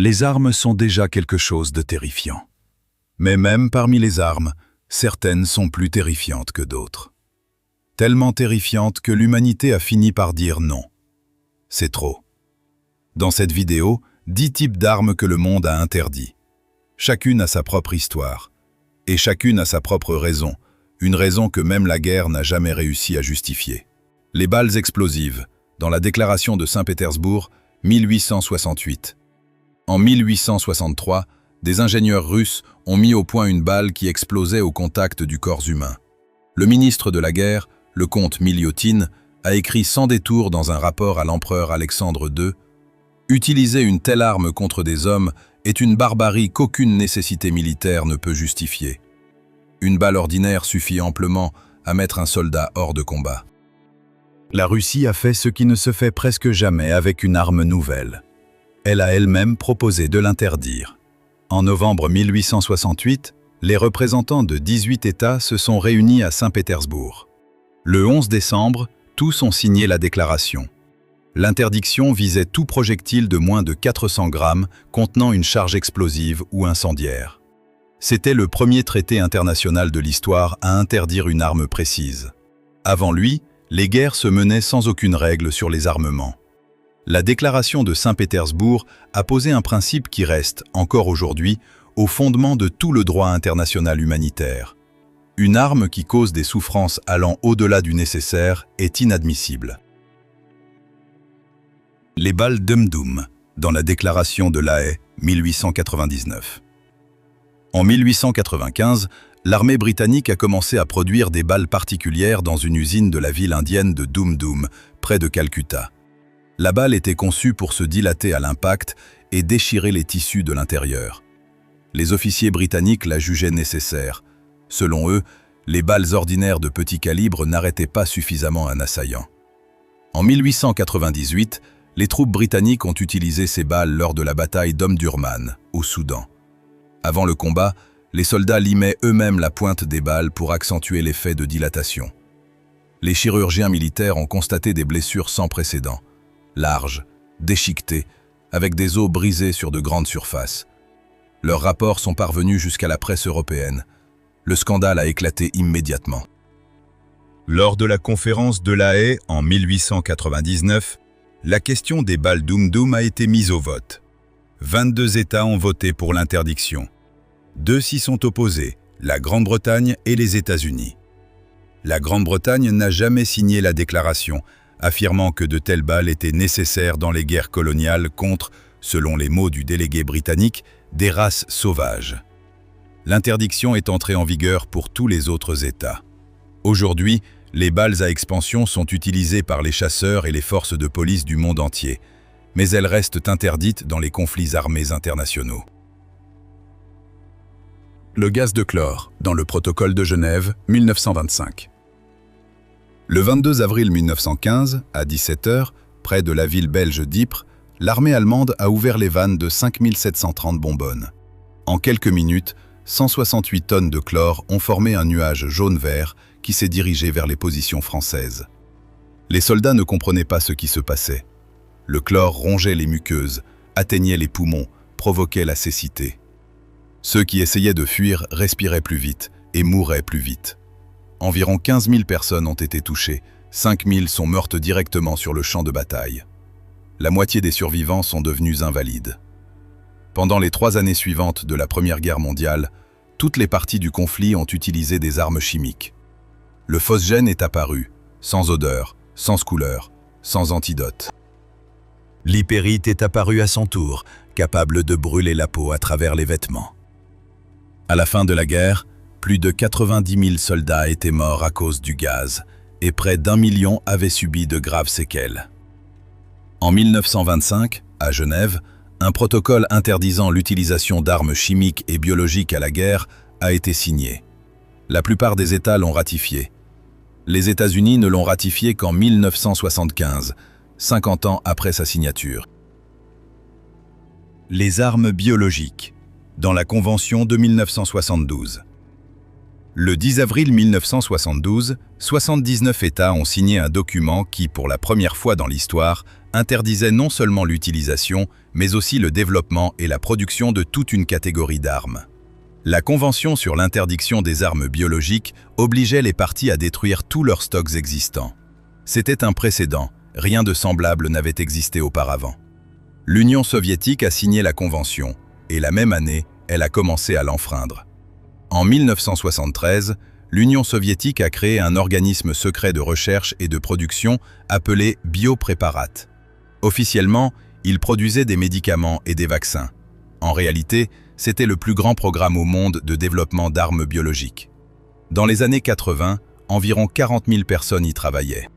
Les armes sont déjà quelque chose de terrifiant. Mais même parmi les armes, certaines sont plus terrifiantes que d'autres. Tellement terrifiantes que l'humanité a fini par dire non. C'est trop. Dans cette vidéo, 10 types d'armes que le monde a interdits. Chacune a sa propre histoire. Et chacune a sa propre raison. Une raison que même la guerre n'a jamais réussi à justifier. Les balles explosives, dans la déclaration de Saint-Pétersbourg, 1868. En 1863, des ingénieurs russes ont mis au point une balle qui explosait au contact du corps humain. Le ministre de la guerre, le comte Miliotine, a écrit sans détour dans un rapport à l'empereur Alexandre II « Utiliser une telle arme contre des hommes est une barbarie qu'aucune nécessité militaire ne peut justifier. Une balle ordinaire suffit amplement à mettre un soldat hors de combat. » La Russie a fait ce qui ne se fait presque jamais avec une arme nouvelle. Elle a elle-même proposé de l'interdire. En novembre 1868, les représentants de 18 États se sont réunis à Saint-Pétersbourg. Le 11 décembre, tous ont signé la déclaration. L'interdiction visait tout projectile de moins de 400 grammes contenant une charge explosive ou incendiaire. C'était le premier traité international de l'histoire à interdire une arme précise. Avant lui, les guerres se menaient sans aucune règle sur les armements. La déclaration de Saint-Pétersbourg a posé un principe qui reste, encore aujourd'hui, au fondement de tout le droit international humanitaire. Une arme qui cause des souffrances allant au-delà du nécessaire est inadmissible. Les balles Dum-Dum, dans la déclaration de La Haye, 1899. En 1895, l'armée britannique a commencé à produire des balles particulières dans une usine de la ville indienne de Dum-Dum, près de Calcutta. La balle était conçue pour se dilater à l'impact et déchirer les tissus de l'intérieur. Les officiers britanniques la jugeaient nécessaire. Selon eux, les balles ordinaires de petit calibre n'arrêtaient pas suffisamment un assaillant. En 1898, les troupes britanniques ont utilisé ces balles lors de la bataille d'Omdurman, au Soudan. Avant le combat, les soldats limaient eux-mêmes la pointe des balles pour accentuer l'effet de dilatation. Les chirurgiens militaires ont constaté des blessures sans précédent, larges, déchiquetées, avec des os brisés sur de grandes surfaces. Leurs rapports sont parvenus jusqu'à la presse européenne. Le scandale a éclaté immédiatement. Lors de la conférence de La Haye en 1899, la question des balles Dum-Dum a été mise au vote. 22 États ont voté pour l'interdiction. 2 s'y sont opposés, la Grande-Bretagne et les États-Unis. La Grande-Bretagne n'a jamais signé la déclaration, affirmant que de telles balles étaient nécessaires dans les guerres coloniales contre, selon les mots du délégué britannique, des races sauvages. L'interdiction est entrée en vigueur pour tous les autres États. Aujourd'hui, les balles à expansion sont utilisées par les chasseurs et les forces de police du monde entier, mais elles restent interdites dans les conflits armés internationaux. Le gaz de chlore, dans le protocole de Genève, 1925. Le 22 avril 1915, à 17 h, près de la ville belge d'Ypres, l'armée allemande a ouvert les vannes de 5730 bonbonnes. En quelques minutes, 168 tonnes de chlore ont formé un nuage jaune-vert qui s'est dirigé vers les positions françaises. Les soldats ne comprenaient pas ce qui se passait. Le chlore rongeait les muqueuses, atteignait les poumons, provoquait la cécité. Ceux qui essayaient de fuir respiraient plus vite et mouraient plus vite. Environ 15 000 personnes ont été touchées, 5 000 sont mortes directement sur le champ de bataille. La moitié des survivants sont devenus invalides. Pendant les 3 années suivantes de la Première Guerre mondiale, toutes les parties du conflit ont utilisé des armes chimiques. Le phosgène est apparu, sans odeur, sans couleur, sans antidote. L'hypérite est apparu à son tour, capable de brûler la peau à travers les vêtements. À la fin de la guerre, plus de 90 000 soldats étaient morts à cause du gaz et près d'1 million avaient subi de graves séquelles. En 1925, à Genève, un protocole interdisant l'utilisation d'armes chimiques et biologiques à la guerre a été signé. La plupart des États l'ont ratifié. Les États-Unis ne l'ont ratifié qu'en 1975, 50 ans après sa signature. Les armes biologiques, dans la Convention de 1972. Le 10 avril 1972, 79 États ont signé un document qui, pour la première fois dans l'histoire, interdisait non seulement l'utilisation, mais aussi le développement et la production de toute une catégorie d'armes. La Convention sur l'interdiction des armes biologiques obligeait les parties à détruire tous leurs stocks existants. C'était un précédent, rien de semblable n'avait existé auparavant. L'Union soviétique a signé la Convention, et la même année, elle a commencé à l'enfreindre. En 1973, l'Union soviétique a créé un organisme secret de recherche et de production appelé Biopréparat. Officiellement, il produisait des médicaments et des vaccins. En réalité, c'était le plus grand programme au monde de développement d'armes biologiques. Dans les années 80, environ 40 000 personnes y travaillaient.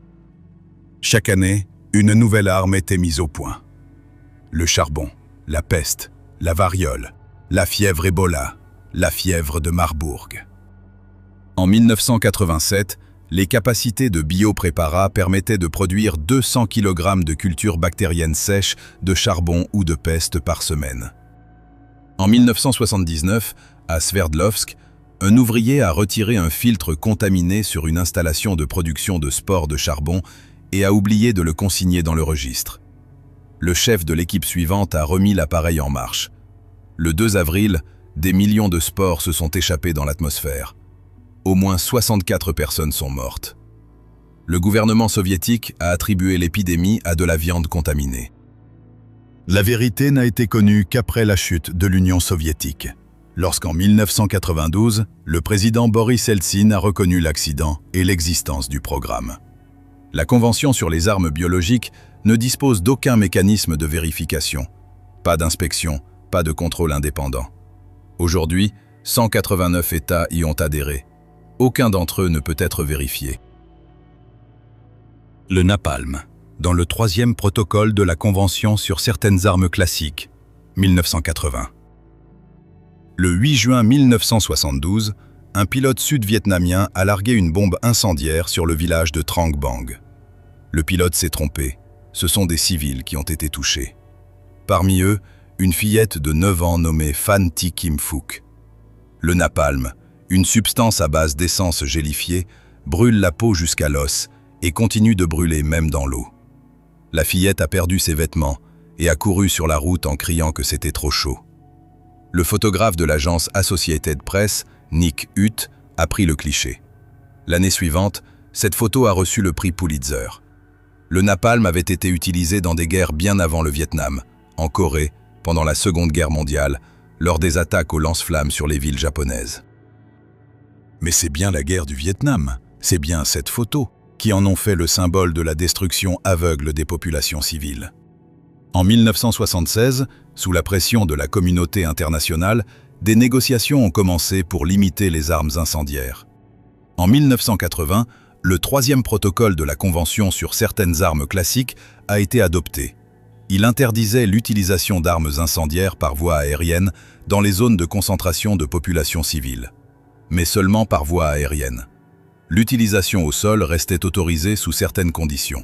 Chaque année, une nouvelle arme était mise au point. Le charbon, la peste, la variole, la fièvre Ebola, la fièvre de Marburg. En 1987, les capacités de Biopréparat permettaient de produire 200 kg de cultures bactériennes sèches de charbon ou de peste par semaine. En 1979, à Sverdlovsk, un ouvrier a retiré un filtre contaminé sur une installation de production de spores de charbon et a oublié de le consigner dans le registre. Le chef de l'équipe suivante a remis l'appareil en marche. Le 2 avril, des millions de spores se sont échappés dans l'atmosphère. Au moins 64 personnes sont mortes. Le gouvernement soviétique a attribué l'épidémie à de la viande contaminée. La vérité n'a été connue qu'après la chute de l'Union soviétique, lorsqu'en 1992, le président Boris Eltsine a reconnu l'accident et l'existence du programme. La Convention sur les armes biologiques ne dispose d'aucun mécanisme de vérification, pas d'inspection, pas de contrôle indépendant. Aujourd'hui, 189 États y ont adhéré. Aucun d'entre eux ne peut être vérifié. Le napalm, dans le 3e protocole de la Convention sur certaines armes classiques, 1980. Le 8 juin 1972, un pilote sud-vietnamien a largué une bombe incendiaire sur le village de Trang Bang. Le pilote s'est trompé, ce sont des civils qui ont été touchés. Parmi eux, une fillette de 9 ans nommée Phan Thi Kim Phuc. Le napalm, une substance à base d'essence gélifiée, brûle la peau jusqu'à l'os et continue de brûler même dans l'eau. La fillette a perdu ses vêtements et a couru sur la route en criant que c'était trop chaud. Le photographe de l'agence Associated Press, Nick Hutt, a pris le cliché. L'année suivante, cette photo a reçu le prix Pulitzer. Le napalm avait été utilisé dans des guerres bien avant le Vietnam, en Corée, pendant la Seconde Guerre mondiale, lors des attaques aux lance-flammes sur les villes japonaises. Mais c'est bien la guerre du Vietnam, c'est bien cette photo, qui en ont fait le symbole de la destruction aveugle des populations civiles. En 1976, sous la pression de la communauté internationale, des négociations ont commencé pour limiter les armes incendiaires. En 1980, le 3e protocole de la Convention sur certaines armes classiques a été adopté. Il interdisait l'utilisation d'armes incendiaires par voie aérienne dans les zones de concentration de populations civiles, mais seulement par voie aérienne. L'utilisation au sol restait autorisée sous certaines conditions.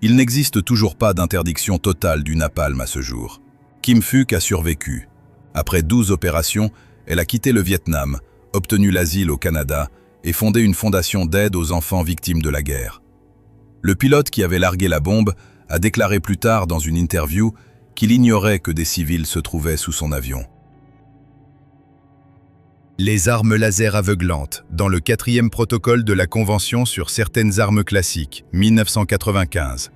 Il n'existe toujours pas d'interdiction totale du napalm à ce jour. Kim Phuc a survécu. Après 12 opérations, elle a quitté le Vietnam, obtenu l'asile au Canada et fondé une fondation d'aide aux enfants victimes de la guerre. Le pilote qui avait largué la bombe a déclaré plus tard dans une interview qu'il ignorait que des civils se trouvaient sous son avion. Les armes laser aveuglantes, dans le 4e protocole de la Convention sur certaines armes classiques, 1995.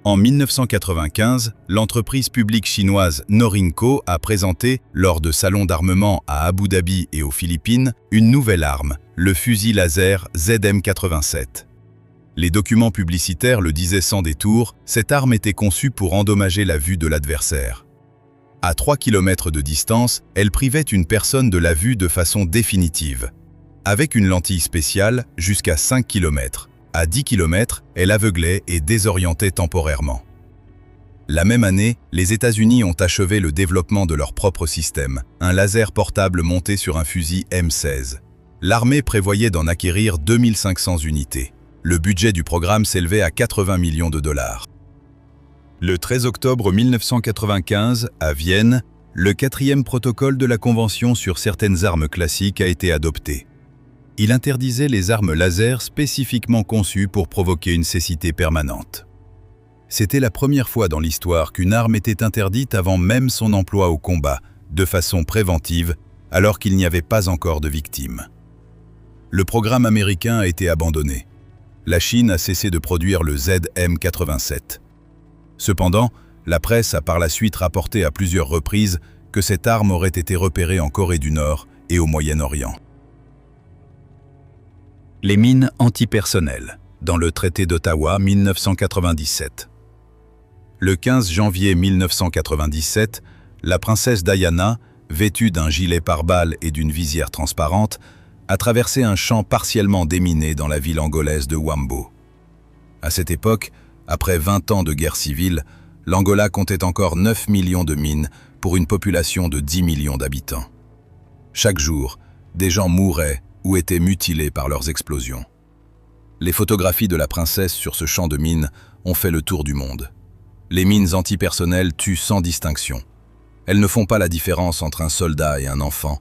En 1995, l'entreprise publique chinoise Norinco a présenté, lors de salons d'armement à Abu Dhabi et aux Philippines, une nouvelle arme, le fusil laser ZM87. Les documents publicitaires le disaient sans détour, cette arme était conçue pour endommager la vue de l'adversaire. À 3 km de distance, elle privait une personne de la vue de façon définitive. Avec une lentille spéciale, jusqu'à 5 km. À 10 km, elle aveuglait et désorientait temporairement. La même année, les États-Unis ont achevé le développement de leur propre système, un laser portable monté sur un fusil M16. L'armée prévoyait d'en acquérir 2500 unités. Le budget du programme s'élevait à 80 millions de dollars. Le 13 octobre 1995, à Vienne, le 4e protocole de la Convention sur certaines armes classiques a été adopté. Il interdisait les armes laser spécifiquement conçues pour provoquer une cécité permanente. C'était la première fois dans l'histoire qu'une arme était interdite avant même son emploi au combat, de façon préventive, alors qu'il n'y avait pas encore de victimes. Le programme américain a été abandonné. La Chine a cessé de produire le ZM-87. Cependant, la presse a par la suite rapporté à plusieurs reprises que cette arme aurait été repérée en Corée du Nord et au Moyen-Orient. Les mines antipersonnelles, dans le traité d'Ottawa 1997. Le 15 janvier 1997, la princesse Diana, vêtue d'un gilet pare-balles et d'une visière transparente, a traversé un champ partiellement déminé dans la ville angolaise de Wambo. À cette époque, après 20 ans de guerre civile, l'Angola comptait encore 9 millions de mines pour une population de 10 millions d'habitants. Chaque jour, des gens mouraient ou étaient mutilés par leurs explosions. Les photographies de la princesse sur ce champ de mines ont fait le tour du monde. Les mines antipersonnelles tuent sans distinction. Elles ne font pas la différence entre un soldat et un enfant.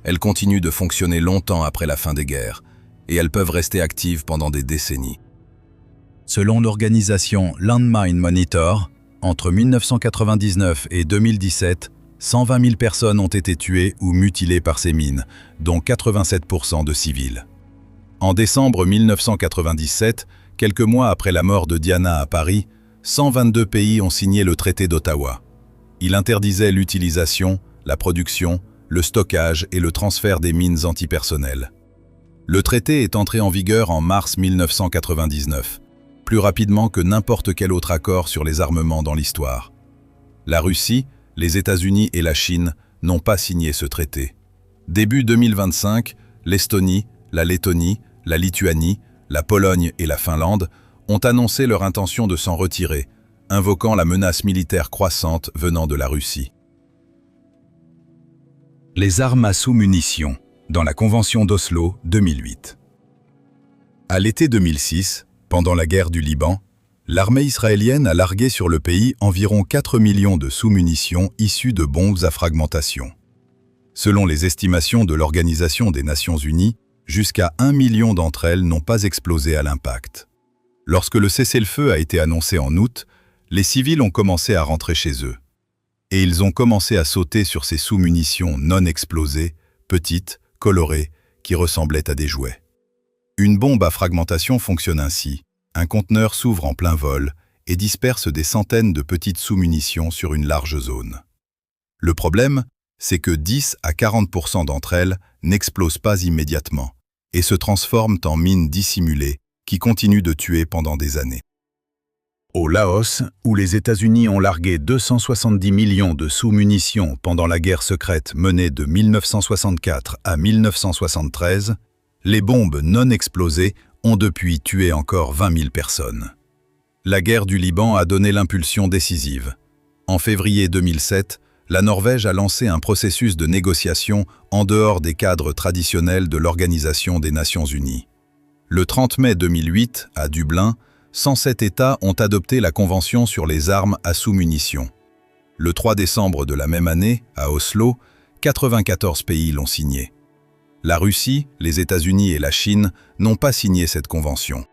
Elles continuent de fonctionner longtemps après la fin des guerres, et elles peuvent rester actives pendant des décennies. Selon l'organisation Landmine Monitor, entre 1999 et 2017, 120 000 personnes ont été tuées ou mutilées par ces mines, dont 87% de civils. En décembre 1997, quelques mois après la mort de Diana à Paris, 122 pays ont signé le traité d'Ottawa. Il interdisait l'utilisation, la production, le stockage et le transfert des mines antipersonnelles. Le traité est entré en vigueur en mars 1999, plus rapidement que n'importe quel autre accord sur les armements dans l'histoire. La Russie, les États-Unis et la Chine n'ont pas signé ce traité. Début 2025, l'Estonie, la Lettonie, la Lituanie, la Pologne et la Finlande ont annoncé leur intention de s'en retirer, invoquant la menace militaire croissante venant de la Russie. Les armes à sous-munitions, dans la Convention d'Oslo 2008. À l'été 2006, pendant la guerre du Liban, l'armée israélienne a largué sur le pays environ 4 millions de sous-munitions issues de bombes à fragmentation. Selon les estimations de l'Organisation des Nations Unies, jusqu'à 1 million d'entre elles n'ont pas explosé à l'impact. Lorsque le cessez-le-feu a été annoncé en août, les civils ont commencé à rentrer chez eux. Et ils ont commencé à sauter sur ces sous-munitions non explosées, petites, colorées, qui ressemblaient à des jouets. Une bombe à fragmentation fonctionne ainsi. Un conteneur s'ouvre en plein vol et disperse des centaines de petites sous-munitions sur une large zone. Le problème, c'est que 10 à 40% d'entre elles n'explosent pas immédiatement et se transforment en mines dissimulées qui continuent de tuer pendant des années. Au Laos, où les États-Unis ont largué 270 millions de sous-munitions pendant la guerre secrète menée de 1964 à 1973, les bombes non explosées ont depuis tué encore 20 000 personnes. La guerre du Liban a donné l'impulsion décisive. En février 2007, la Norvège a lancé un processus de négociation en dehors des cadres traditionnels de l'Organisation des Nations Unies. Le 30 mai 2008, à Dublin, 107 États ont adopté la Convention sur les armes à sous-munitions. Le 3 décembre de la même année, à Oslo, 94 pays l'ont signée. La Russie, les États-Unis et la Chine n'ont pas signé cette convention.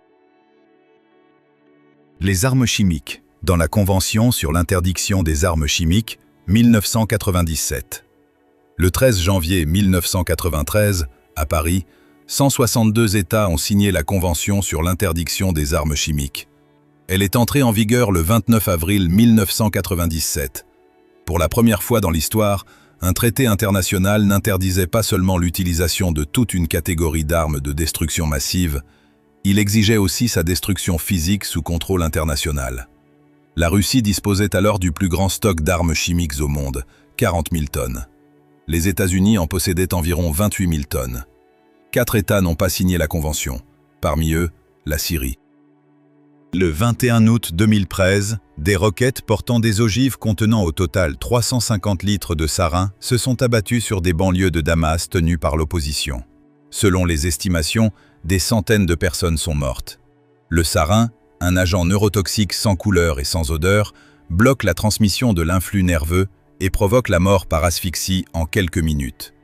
Les armes chimiques, dans la Convention sur l'interdiction des armes chimiques, 1997. Le 13 janvier 1993, à Paris, 162 États ont signé la Convention sur l'interdiction des armes chimiques. Elle est entrée en vigueur le 29 avril 1997. Pour la première fois dans l'histoire, un traité international n'interdisait pas seulement l'utilisation de toute une catégorie d'armes de destruction massive, il exigeait aussi sa destruction physique sous contrôle international. La Russie disposait alors du plus grand stock d'armes chimiques au monde, 40 000 tonnes. Les États-Unis en possédaient environ 28 000 tonnes. 4 États n'ont pas signé la Convention, parmi eux, la Syrie. Le 21 août 2013, des roquettes portant des ogives contenant au total 350 litres de sarin se sont abattues sur des banlieues de Damas tenues par l'opposition. Selon les estimations, des centaines de personnes sont mortes. Le sarin, un agent neurotoxique sans couleur et sans odeur, bloque la transmission de l'influx nerveux et provoque la mort par asphyxie en quelques minutes.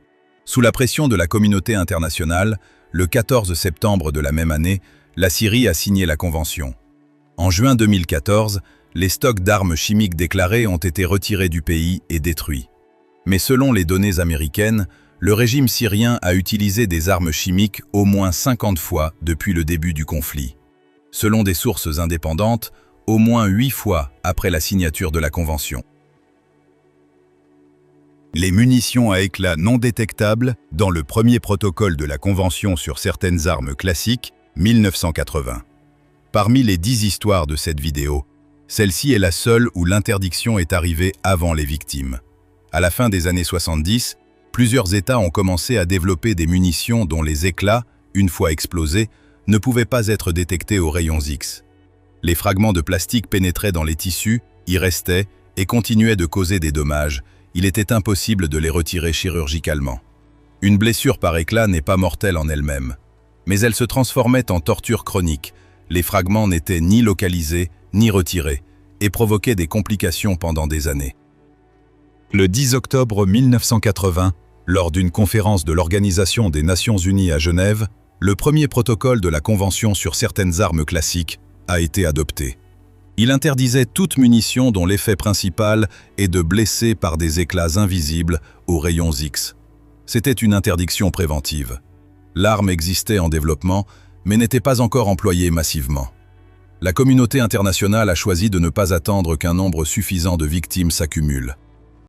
Sous la pression de la communauté internationale, le 14 septembre de la même année, la Syrie a signé la Convention. En juin 2014, les stocks d'armes chimiques déclarés ont été retirés du pays et détruits. Mais selon les données américaines, le régime syrien a utilisé des armes chimiques au moins 50 fois depuis le début du conflit. Selon des sources indépendantes, au moins 8 fois après la signature de la Convention. Les munitions à éclat non détectables dans le premier protocole de la Convention sur certaines armes classiques, 1980. Parmi les 10 histoires de cette vidéo, celle-ci est la seule où l'interdiction est arrivée avant les victimes. À la fin des années 70, plusieurs États ont commencé à développer des munitions dont les éclats, une fois explosés, ne pouvaient pas être détectés aux rayons X. Les fragments de plastique pénétraient dans les tissus, y restaient et continuaient de causer des dommages. Il était impossible de les retirer chirurgicalement. Une blessure par éclat n'est pas mortelle en elle-même, mais elle se transformait en torture chronique. Les fragments n'étaient ni localisés, ni retirés, et provoquaient des complications pendant des années. Le 10 octobre 1980, lors d'une conférence de l'Organisation des Nations Unies à Genève, le premier protocole de la Convention sur certaines armes classiques a été adopté. Il interdisait toute munition dont l'effet principal est de blesser par des éclats invisibles aux rayons X. C'était une interdiction préventive. L'arme existait en développement, mais n'était pas encore employée massivement. La communauté internationale a choisi de ne pas attendre qu'un nombre suffisant de victimes s'accumule.